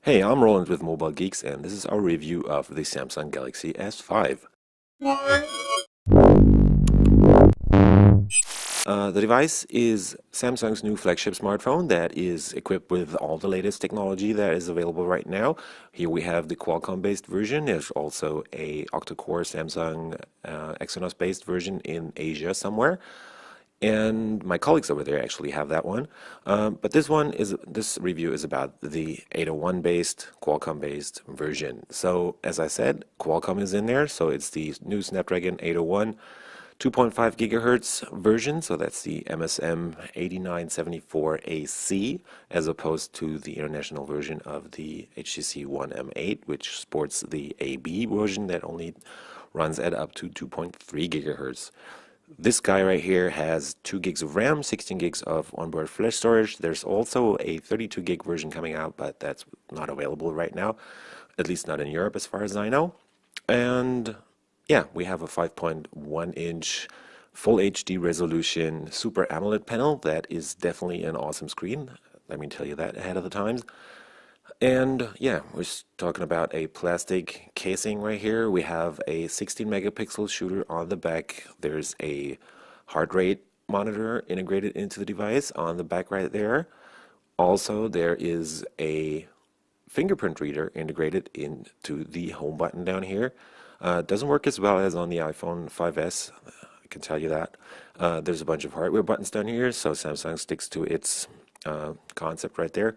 Hey, I'm Roland with Mobile Geeks, and this is our review of the Samsung Galaxy S5. The device is Samsung's new flagship smartphone that is equipped with all the latest technology that is available right now. Here we have the Qualcomm-based version. There's also a octa-core Samsung Exynos-based version in Asia somewhere. And my colleagues over there actually have that one. But this review is about the 801 based, Qualcomm based version. So as I said, Qualcomm is in there. So it's the new Snapdragon 801 2.5 gigahertz version. So that's the MSM 8974AC as opposed to the international version of the HTC One M8, which sports the AB version that only runs at up to 2.3 gigahertz. This guy right here has 2 gigs of RAM, 16 gigs of onboard flash storage. There's also a 32 gig version coming out, but that's not available right now, at least not in Europe as far as I know. And yeah, we have a 5.1-inch full HD resolution Super AMOLED panel. That is definitely an awesome screen. Let me tell you that ahead of the time. And yeah, we're talking about a plastic casing right here. We have a 16 megapixel shooter on the back. There's a heart rate monitor integrated into the device on the back right there. Also, there is a fingerprint reader integrated into the home button down here. Doesn't work as well as on the iPhone 5S, I can tell you that. There's a bunch of hardware buttons down here, so Samsung sticks to its concept right there.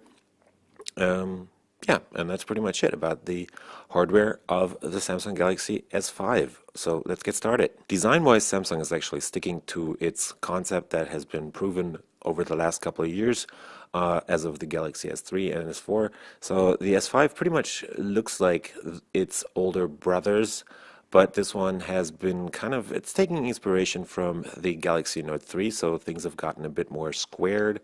Yeah, and that's pretty much it about the hardware of the Samsung Galaxy S5. So let's get started. Design-wise, Samsung is actually sticking to its concept that has been proven over the last couple of years as of the Galaxy S3 and S4. So the S5 pretty much looks like its older brothers, but this one has been it's taking inspiration from the Galaxy Note 3, so things have gotten a bit more squared.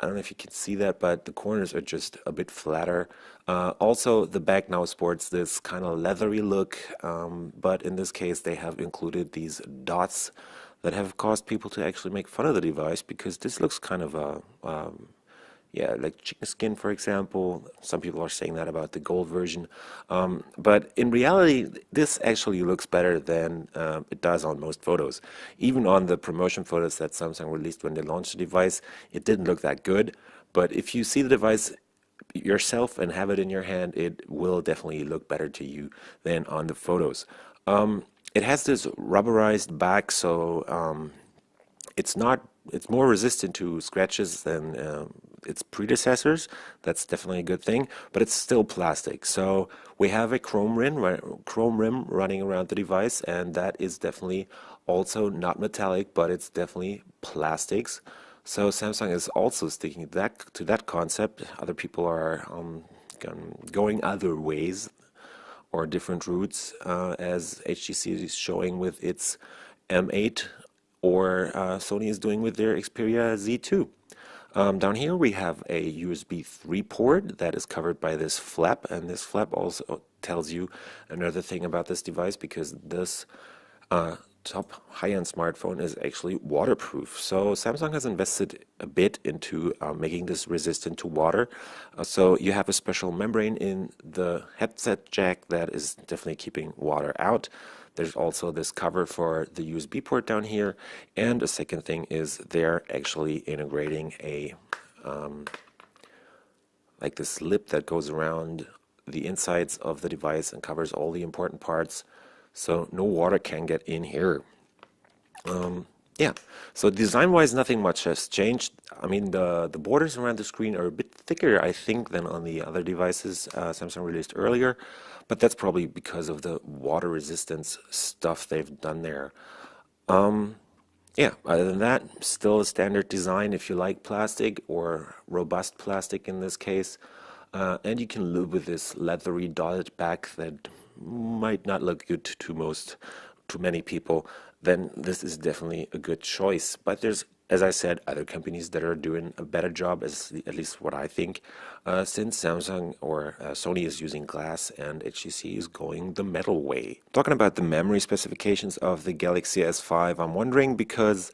I don't know if you can see that, but the corners are just a bit flatter. Also, the back now sports this kind of leathery look, but in this case, they have included these dots that have caused people to actually make fun of the device because this looks kind of yeah, like chicken skin, for example. Some people are saying that about the gold version. But in reality, this actually looks better than it does on most photos. Even on the promotion photos that Samsung released when they launched the device, it didn't look that good. But if you see the device yourself and have it in your hand, it will definitely look better to you than on the photos. It has this rubberized back, so it's more resistant to scratches than its predecessors. That's definitely a good thing, but it's still plastic. So we have a chrome rim running around the device, and that is definitely also not metallic, but it's definitely plastics. So Samsung is also sticking to that concept. Other people are going other ways or different routes, as HTC is showing with its M8 or Sony is doing with their Xperia Z2. Down here we have a USB 3 port that is covered by this flap, and this flap also tells you another thing about this device because this top high-end smartphone is actually waterproof. So Samsung has invested a bit into making this resistant to water. So you have a special membrane in the headset jack that is definitely keeping water out. There's also this cover for the USB port down here. And the second thing is they're actually integrating a like this lip that goes around the insides of the device and covers all the important parts, so no water can get in here. Yeah, so design-wise, nothing much has changed. I mean, the borders around the screen are a bit thicker, I think, than on the other devices Samsung released earlier, but that's probably because of the water resistance stuff they've done there. Yeah, other than that, still a standard design if you like plastic or robust plastic in this case. And you can live with this leathery dotted back that might not look good to many people. Then this is definitely a good choice. But there's, as I said, other companies that are doing a better job, at least what I think, since Samsung or Sony is using glass and HTC is going the metal way. Talking about the memory specifications of the Galaxy S5, I'm wondering because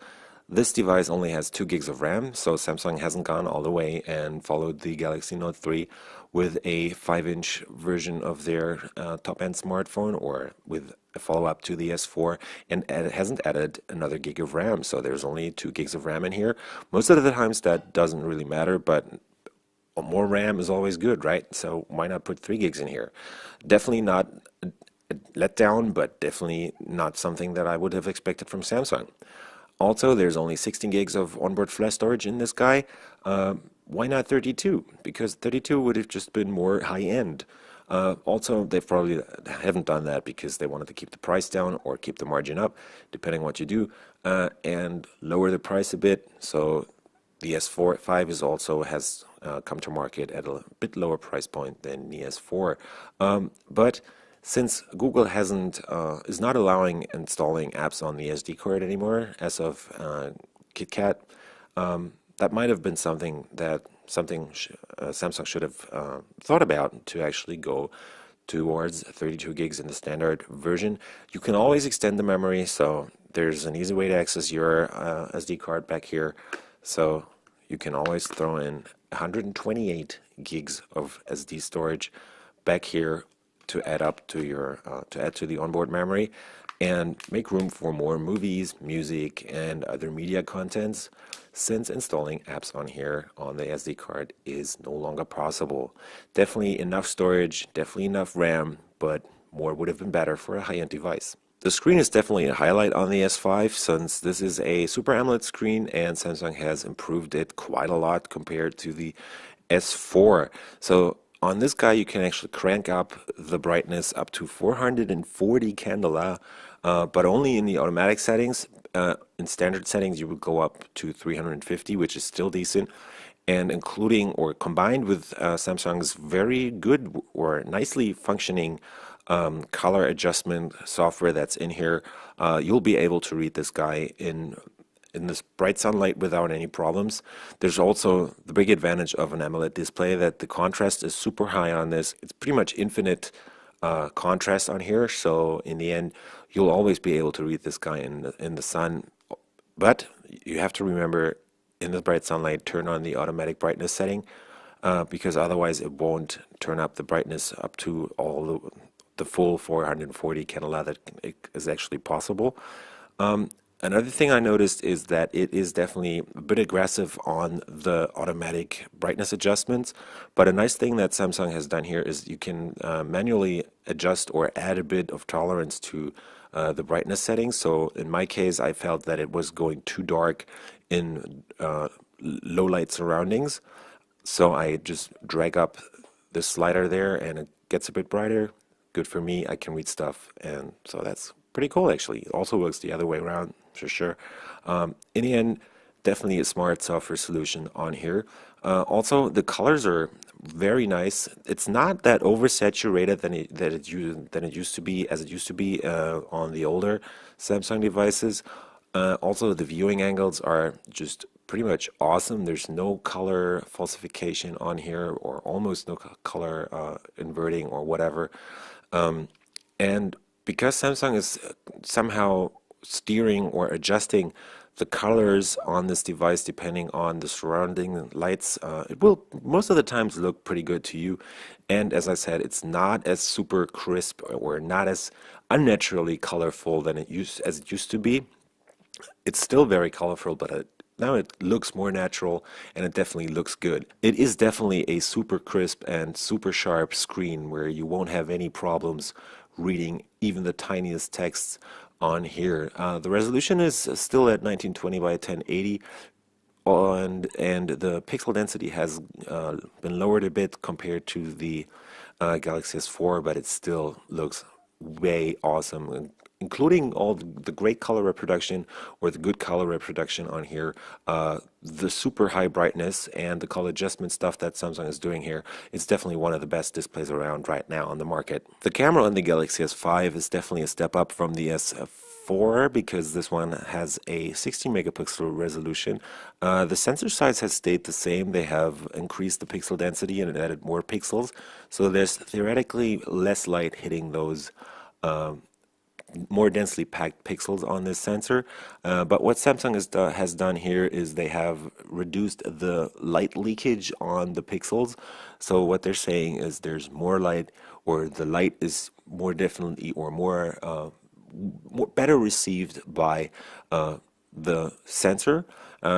This device only has 2 gigs of RAM, so Samsung hasn't gone all the way and followed the Galaxy Note 3 with a 5-inch version of their top-end smartphone, or with a follow-up to the S4, and hasn't added another gig of RAM, so there's only 2 gigs of RAM in here. Most of the times that doesn't really matter, but more RAM is always good, right? So why not put 3 gigs in here? Definitely not a letdown, but definitely not something that I would have expected from Samsung. Also, there's only 16 gigs of onboard flash storage in this guy. Why not 32? Because 32 would have just been more high-end. Also, they probably haven't done that because they wanted to keep the price down or keep the margin up, depending on what you do, and lower the price a bit. So the S4 5 is also has come to market at a bit lower price point than the S4. But since Google hasn't is not allowing installing apps on the SD card anymore as of KitKat, that might have been something that Samsung should have thought about, to actually go towards 32 gigs in the standard version. You can always extend the memory, so there's an easy way to access your SD card back here. So you can always throw in 128 gigs of SD storage back here to add up to your to add to the onboard memory, and make room for more movies, music, and other media contents, since installing apps on here on the SD card is no longer possible. Definitely enough storage, definitely enough RAM, but more would have been better for a high-end device. The screen is definitely a highlight on the S5, since this is a Super AMOLED screen and Samsung has improved it quite a lot compared to the S4. So on this guy, you can actually crank up the brightness up to 440 candela, but only in the automatic settings. In standard settings, you would go up to 350, which is still decent. And including or combined with Samsung's very good or nicely functioning color adjustment software that's in here, you'll be able to read this guy in this bright sunlight without any problems. There's also the big advantage of an AMOLED display that the contrast is super high on this. It's pretty much infinite contrast on here, so in the end you'll always be able to read this guy in the sun. But you have to remember, in the bright sunlight, turn on the automatic brightness setting, because otherwise it won't turn up the brightness up to all the full 440 candela that is actually possible. Another thing I noticed is that it is definitely a bit aggressive on the automatic brightness adjustments, but a nice thing that Samsung has done here is you can manually adjust or add a bit of tolerance to the brightness settings. So in my case, I felt that it was going too dark in low light surroundings, so I just drag up the slider there and it gets a bit brighter. Good for me, I can read stuff, and so that's pretty cool actually. It also works the other way around for sure. In the end, definitely a smart software solution on here. Also, the colors are very nice. It's not that oversaturated than it used to be, as it used to be on the older Samsung devices. Also, the viewing angles are just pretty much awesome. There's no color falsification on here, or almost no color inverting or whatever. And because Samsung is somehow steering or adjusting the colors on this device depending on the surrounding lights, it will most of the times look pretty good to you. And as I said, it's not as super crisp or not as unnaturally colorful than it used to be. It's still very colorful, but now it looks more natural, and it definitely looks good. It is definitely a super crisp and super sharp screen where you won't have any problems reading even the tiniest texts on here. The resolution is still at 1920 by 1080, and the pixel density has been lowered a bit compared to the Galaxy S4, but it still looks way awesome, including all the great color reproduction, or the good color reproduction on here, the super high brightness and the color adjustment stuff that Samsung is doing here. It's definitely one of the best displays around right now on the market. The camera on the Galaxy S5 is definitely a step up from the S4, because this one has a 16 megapixel resolution. The sensor size has stayed the same. They have increased the pixel density and added more pixels, so there's theoretically less light hitting those more densely packed pixels on this sensor. But what Samsung has done here is they have reduced the light leakage on the pixels. So what they're saying is there's more light, or the light is more definitely or more better received by the sensor.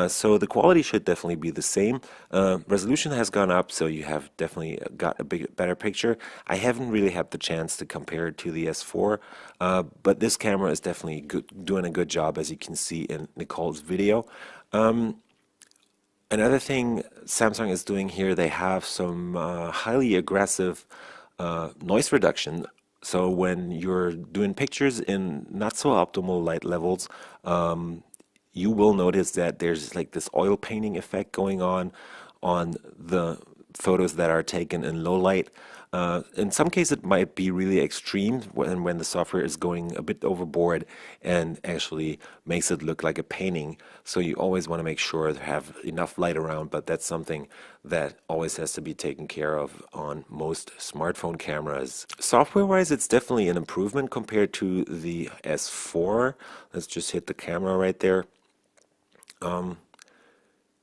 So the quality should definitely be the same. Resolution has gone up, so you have definitely got a better picture. I haven't really had the chance to compare it to the S4, but this camera is definitely doing a good job, as you can see in Nicole's video. Another thing Samsung is doing here, they have some highly aggressive noise reduction. So when you're doing pictures in not so optimal light levels, you will notice that there's like this oil painting effect going on the photos that are taken in low light. In some cases, it might be really extreme when the software is going a bit overboard and actually makes it look like a painting. So you always want to make sure to have enough light around, but that's something that always has to be taken care of on most smartphone cameras. Software-wise, it's definitely an improvement compared to the S4. Let's just hit the camera right there.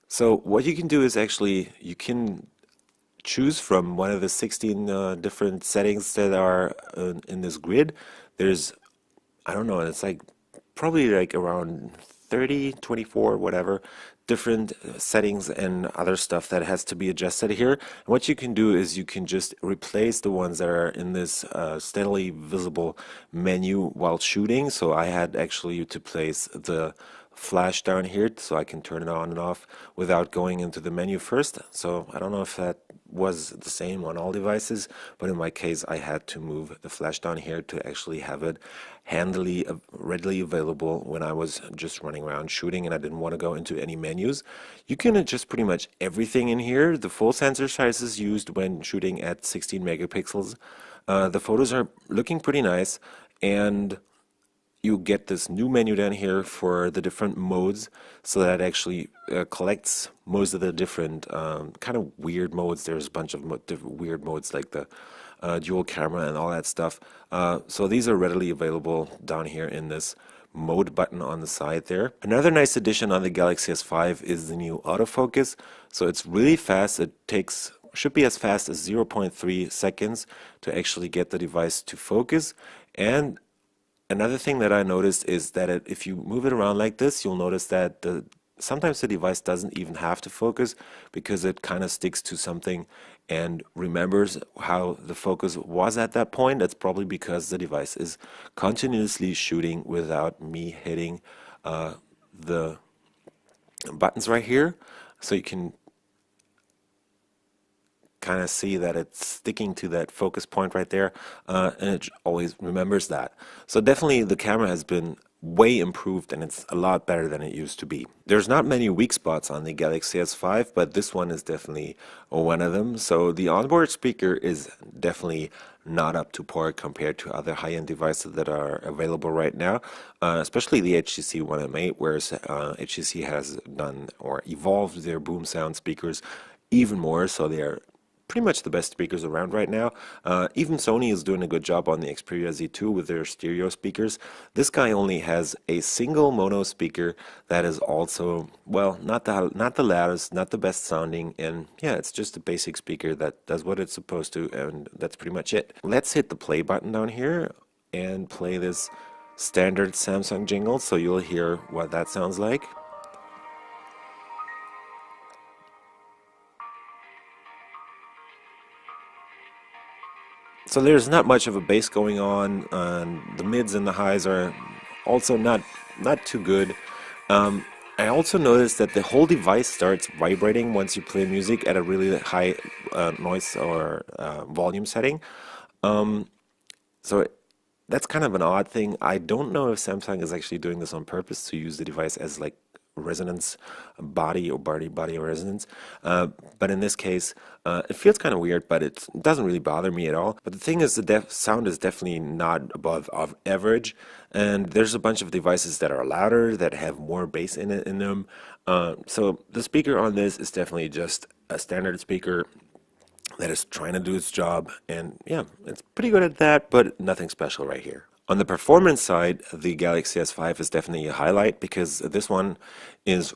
So what you can do is actually you can choose from one of the 16 different settings that are in this grid. There's, I don't know, it's like probably like around 30, 24, whatever, different settings and other stuff that has to be adjusted here. And what you can do is you can just replace the ones that are in this steadily visible menu while shooting. So I had actually to place the flash down here so I can turn it on and off without going into the menu first. So I don't know if that was the same on all devices, but in my case I had to move the flash down here to actually have it handily, readily available when I was just running around shooting and I didn't want to go into any menus. You can adjust pretty much everything in here. The full sensor size is used when shooting at 16 megapixels. The photos are looking pretty nice, and you get this new menu down here for the different modes, so that it actually collects most of the different kind of weird modes. There's a bunch of different weird modes like the dual camera and all that stuff. So these are readily available down here in this mode button on the side there. Another nice addition on the Galaxy S5 is the new autofocus. So it's really fast. It should be as fast as 0.3 seconds to actually get the device to focus. And another thing that I noticed is that if you move it around like this, you'll notice that sometimes the device doesn't even have to focus because it kind of sticks to something and remembers how the focus was at that point. That's probably because the device is continuously shooting without me hitting the buttons right here. So you can kind of see that it's sticking to that focus point right there, and it always remembers that. So definitely the camera has been way improved, and it's a lot better than it used to be. There's not many weak spots on the Galaxy S5, but this one is definitely one of them. So the onboard speaker is definitely not up to par compared to other high-end devices that are available right now, especially the HTC One M8, whereas HTC has done or evolved their boom sound speakers even more, so they are pretty much the best speakers around right now. Even Sony is doing a good job on the Xperia Z2 with their stereo speakers. This guy only has a single mono speaker that is also, well, not the loudest, not the best sounding, and yeah, it's just a basic speaker that does what it's supposed to, and that's pretty much it. Let's hit the play button down here and play this standard Samsung jingle so you'll hear what that sounds like. So there's not much of a bass going on, and the mids and the highs are also not too good. I also noticed that the whole device starts vibrating once you play music at a really high noise or volume setting. So that's kind of an odd thing. I don't know if Samsung is actually doing this on purpose to use the device as like resonance body or body resonance, but in this case it feels kind of weird, but it doesn't really bother me at all. But the thing is, the sound is definitely not above average, and there's a bunch of devices that are louder, that have more bass in them. So the speaker on this is definitely just a standard speaker that is trying to do its job, and yeah, it's pretty good at that, but nothing special right here. On the performance side, the Galaxy S5 is definitely a highlight because this one is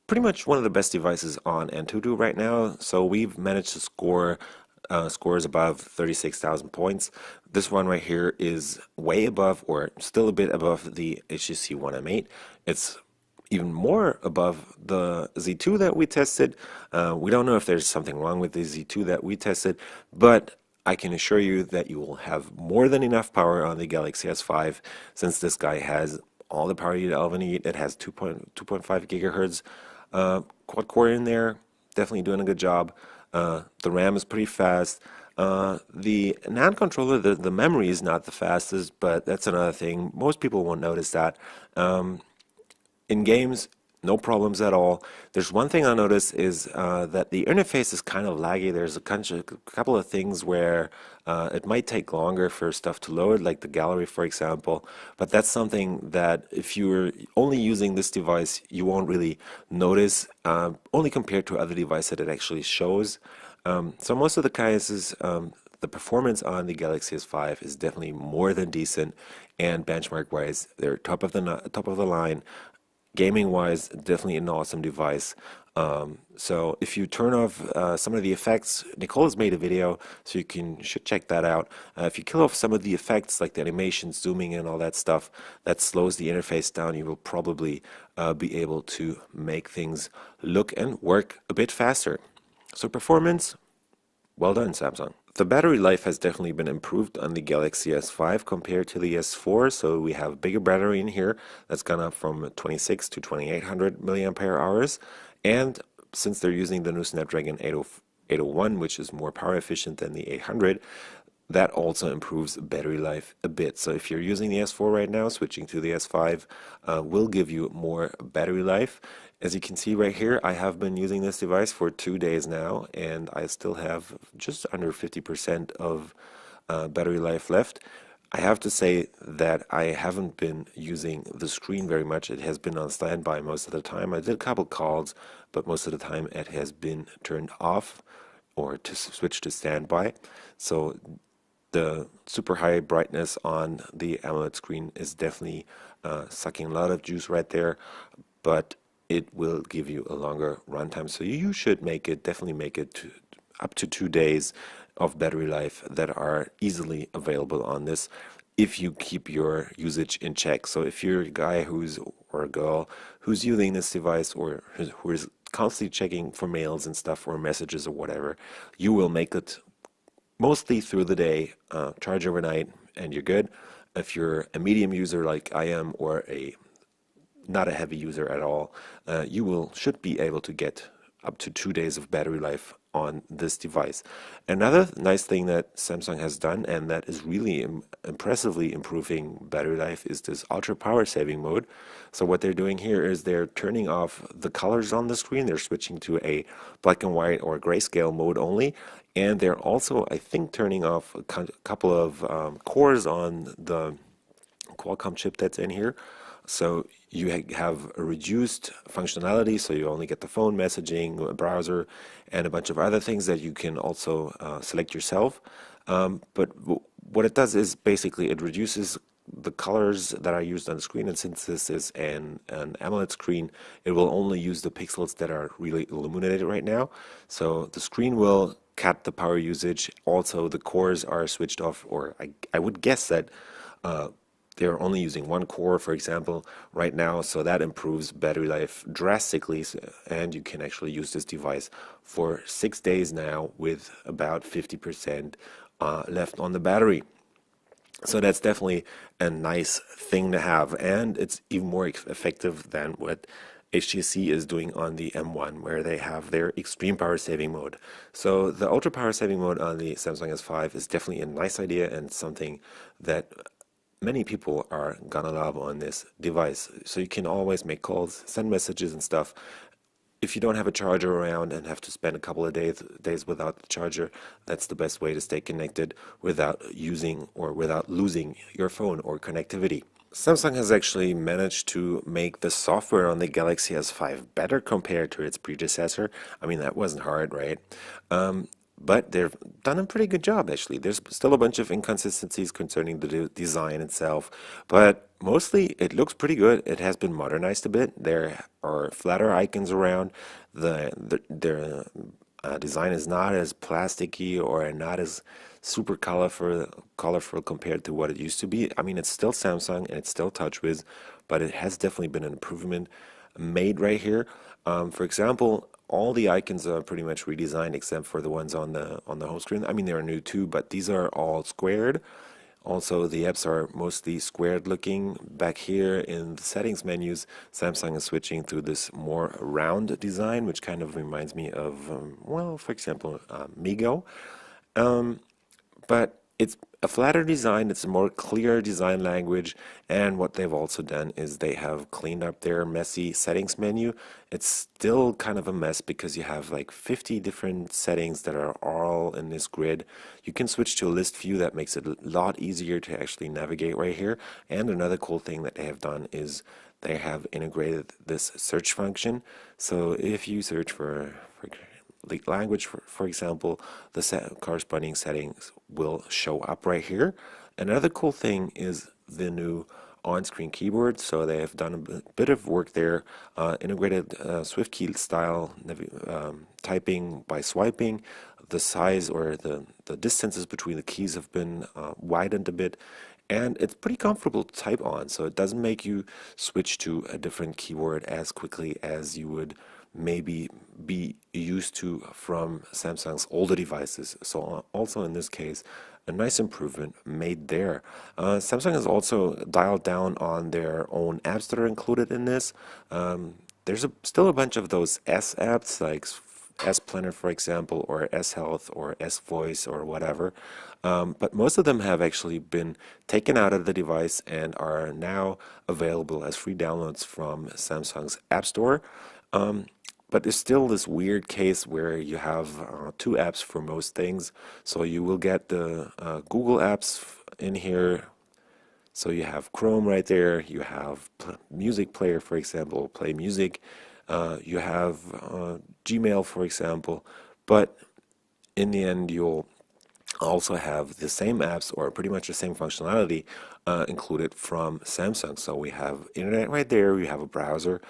pretty much one of the best devices on Antutu right now. So we've managed to score scores above 36,000 points. This one right here is way above, or still a bit above, the HTC One M8. It's even more above the Z2 that we tested. We don't know if there's something wrong with the Z2 that we tested, but I can assure you that you will have more than enough power on the Galaxy S5 since this guy has all the power you'd ever need. It has 2.5 gigahertz quad core in there, definitely doing a good job. The RAM is pretty fast. The NAND controller, the memory is not the fastest, but that's another thing. Most people won't notice that. In games, no problems at all. There's one thing I noticed is that the interface is kind of laggy. There's a couple of things where it might take longer for stuff to load, like the gallery, for example. But that's something that if you're only using this device, you won't really notice, only compared to other devices that it actually shows. So most of the cases, the performance on the Galaxy S5 is definitely more than decent, and benchmark-wise, they're top of the line. Gaming wise, definitely an awesome device. So if you turn off some of the effects, Nicole has made a video, so should check that out. If you kill off some of the effects like the animation, zooming and all that stuff that slows the interface down, you will probably be able to make things look and work a bit faster. So performance, well done, Samsung. The battery life has definitely been improved on the Galaxy S5 compared to the S4. So we have bigger battery in here that's gone up from 26 to 2800 milliampere hours. And since they're using the new Snapdragon 801, which is more power efficient than the 800, that also improves battery life a bit. So if you're using the S4 right now, switching to the S5 will give you more battery life. As you can see right here, I have been using this device for 2 days now, and I still have just under 50% of battery life left. I have to say that I haven't been using the screen very much. It has been on standby most of the time. I did a couple calls, but most of the time it has been turned off or to switch to standby. So the super high brightness on the AMOLED screen is definitely sucking a lot of juice right there, but it will give you a longer runtime. So you should definitely make it to up to 2 days of battery life that are easily available on this if you keep your usage in check. So if you're a guy or a girl who's using this device or who is constantly checking for mails and stuff or messages or whatever, you will make it mostly through the day, charge overnight, and you're good. If you're a medium user like I am, or not a heavy user at all, you should be able to get up to 2 days of battery life on this device. Another nice thing that Samsung has done, and that is really impressively improving battery life, is this ultra power saving mode. So what they're doing here is they're turning off the colors on the screen. They're switching to a black and white or grayscale mode only, and they're also, I think, turning off a couple of cores on the Qualcomm chip that's in here. So you have a reduced functionality, so you only get the phone messaging, a browser, and a bunch of other things that you can also select yourself. But what it does is basically it reduces the colors that are used on the screen, and since this is an AMOLED screen, it will only use the pixels that are really illuminated right now. So the screen will cut the power usage. Also, the cores are switched off, or I would guess that they're only using one core, for example, right now, so that improves battery life drastically, and you can actually use this device for 6 days now with about 50% left on the battery. So that's definitely a nice thing to have, and it's even more effective than what HTC is doing on the M1, where they have their extreme power saving mode. So the ultra power saving mode on the Samsung S5 is definitely a nice idea and something that many people are gonna love on this device. So you can always make calls, send messages and stuff. If you don't have a charger around and have to spend a couple of days without the charger, that's the best way to stay connected without using or without losing your phone or connectivity. Samsung has actually managed to make the software on the Galaxy S5 better compared to its predecessor. I mean, that wasn't hard, right? but they've done a pretty good job actually. There's still a bunch of inconsistencies concerning the design itself, but mostly it looks pretty good. It has been modernized a bit. There are flatter icons around. Their design is not as plasticky or not as super colorful compared to what it used to be. I mean, it's still Samsung and it's still TouchWiz, but it has definitely been an improvement made right here. For example, all the icons are pretty much redesigned except for the ones on the home screen. I mean, they're new too, but these are all squared. Also, the apps are mostly squared looking. Back here in the settings menus, Samsung is switching to this more round design, which kind of reminds me of, well, for example, Migo. Um, but it's a flatter design, it's a more clear design language, and what they've also done is they have cleaned up their messy settings menu. It's still kind of a mess because you have like 50 different settings that are all in this grid. You can switch to a list view that makes it a lot easier to actually navigate right here. And another cool thing that they have done is they have integrated this search function. So if you search for the language, for example, the corresponding settings will show up right here. Another cool thing is the new on-screen keyboard. So they have done a bit of work there, integrated Swift key style typing by swiping. The size or the distances between the keys have been widened a bit. And it's pretty comfortable to type on, so it doesn't make you switch to a different keyboard as quickly as you would maybe be used to from Samsung's older devices. So also in this case, a nice improvement made there. Samsung has also dialed down on their own apps that are included in this. There's still a bunch of those S apps like S Planner, for example, or S Health or S Voice or whatever. But most of them have actually been taken out of the device and are now available as free downloads from Samsung's App Store. But there's still this weird case where you have two apps for most things. So you will get the Google apps in here. So you have Chrome right there. You have Music Player, for example, Play Music. You have Gmail, for example. But in the end, you'll also have the same apps or pretty much the same functionality included from Samsung. So we have internet right there, we have a browser,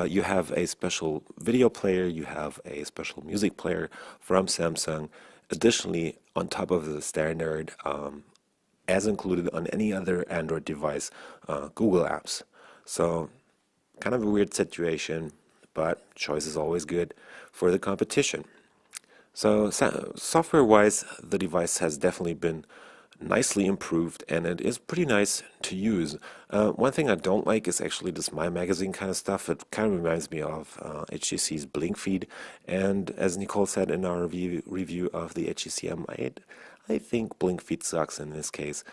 you have a special video player, you have a special music player from Samsung. Additionally, on top of the standard, as included on any other Android device, Google apps. So kind of a weird situation, but choice is always good for the competition. So, software-wise, the device has definitely been nicely improved and it is pretty nice to use. One thing I don't like is actually this My Magazine kind of stuff. It kind of reminds me of HTC's Blink feed. And as Nicole said in our review of the HTC M8, I think Blink feed sucks in this case.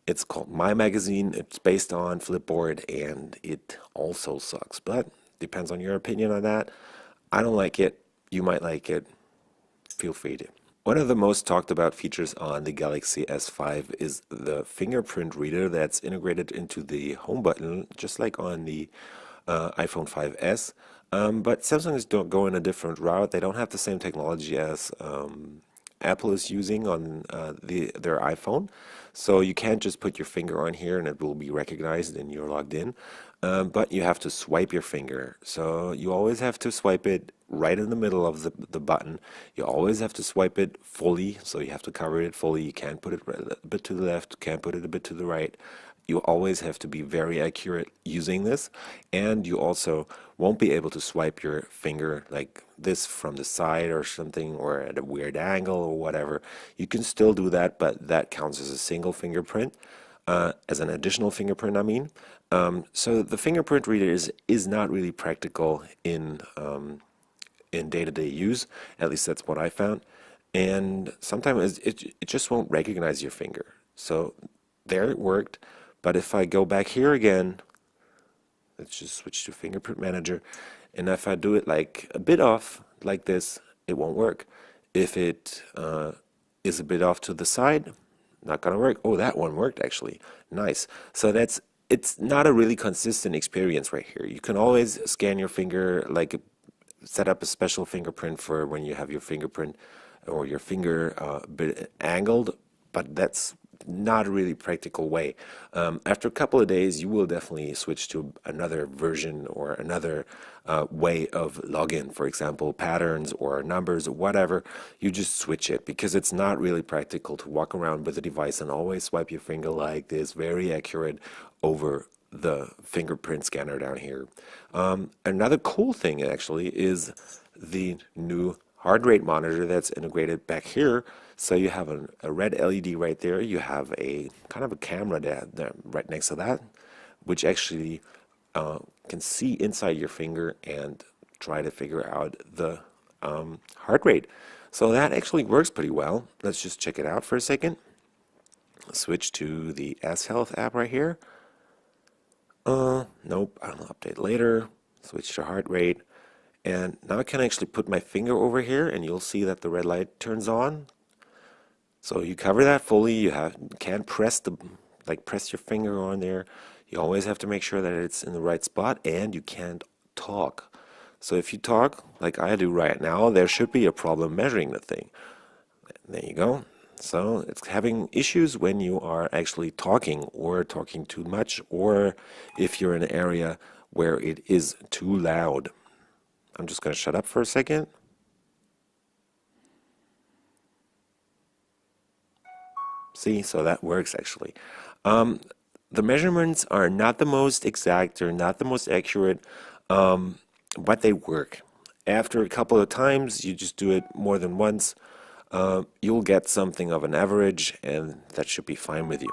It's called My Magazine. It's based on Flipboard and it also sucks. But depends on your opinion on that. I don't like it. You might like it. Feel free to. One of the most talked about features on the Galaxy S5 is the fingerprint reader that's integrated into the home button, just like on the iPhone 5S. But Samsung is going a different route. They don't have the same technology as Apple is using on their iPhone. So you can't just put your finger on here and it will be recognized and you're logged in. But you have to swipe your finger. So you always have to swipe it right in the middle of the button. You always have to swipe it fully. So you have to cover it fully. You can't put it a bit to the left, can't put it a bit to the right. You always have to be very accurate using this. And you also won't be able to swipe your finger like this from the side or something or at a weird angle or whatever. You can still do that, but that counts as a single fingerprint. As an additional fingerprint, I mean. So the fingerprint reader is not really practical in day-to-day use. At least that's what I found. And sometimes it just won't recognize your finger. So there it worked. But if I go back here again, let's just switch to Fingerprint Manager. And if I do it like a bit off, like this, it won't work. If it is a bit off to the side, not gonna work. Oh, that one worked actually. Nice. So it's not a really consistent experience right here. You can always scan your finger, like set up a special fingerprint for when you have your fingerprint or your finger a bit angled, but that's not a really practical way. After a couple of days, you will definitely switch to another version or another way of login, for example, patterns or numbers or whatever. You just switch it because it's not really practical to walk around with a device and always swipe your finger like this, very accurate over the fingerprint scanner down here. Another cool thing actually is the new heart rate monitor that's integrated back here. So you have a red LED right there. You have a kind of a camera there right next to that, which actually can see inside your finger and try to figure out the heart rate. So that actually works pretty well. Let's just check it out for a second. Switch to the S Health app right here. Nope, I'll update later. Switch to heart rate. And now I can actually put my finger over here and you'll see that the red light turns on. So you cover that fully. Can't press press your finger on there. You always have to make sure that it's in the right spot, and you can't talk. So if you talk like I do right now, there should be a problem measuring the thing. There you go. So it's having issues when you are actually talking or talking too much, or if you're in an area where it is too loud. I'm just going to shut up for a second. See, so that works actually. The measurements are not the most exact, they're not the most accurate, but they work. After a couple of times, you just do it more than once, you'll get something of an average, and that should be fine with you.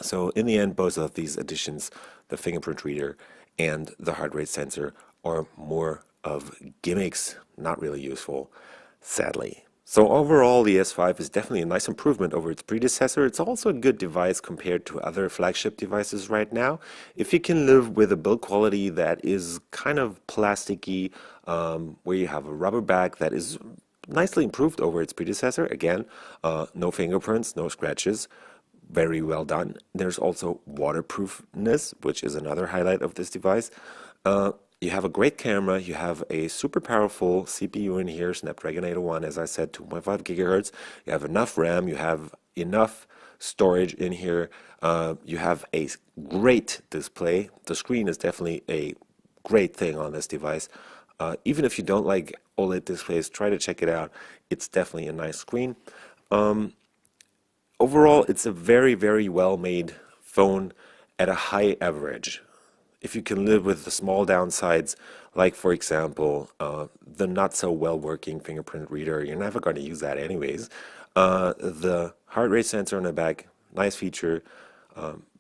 So in the end, both of these additions, the fingerprint reader and the heart rate sensor, are more of gimmicks, not really useful, sadly. So overall, the S5 is definitely a nice improvement over its predecessor. It's also a good device compared to other flagship devices right now. If you can live with a build quality that is kind of plasticky, where you have a rubber back that is nicely improved over its predecessor, again, no fingerprints, no scratches, very well done. There's also waterproofness, which is another highlight of this device. You have a great camera, you have a super powerful CPU in here, Snapdragon 801, as I said, 2.5 gigahertz. You have enough RAM, you have enough storage in here. You have a great display. The screen is definitely a great thing on this device. Even if you don't like OLED displays, try to check it out. It's definitely a nice screen. Overall, it's a very, very well-made phone at a high average. If you can live with the small downsides, like for example, the not so well working fingerprint reader, you're never going to use that anyways. The heart rate sensor on the back, nice feature,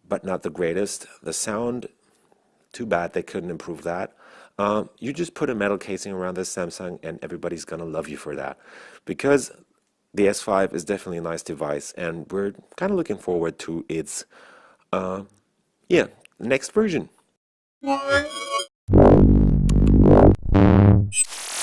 but not the greatest. The sound, too bad they couldn't improve that. You just put a metal casing around this Samsung and everybody's going to love you for that. Because the S5 is definitely a nice device, and we're kind of looking forward to its, next version.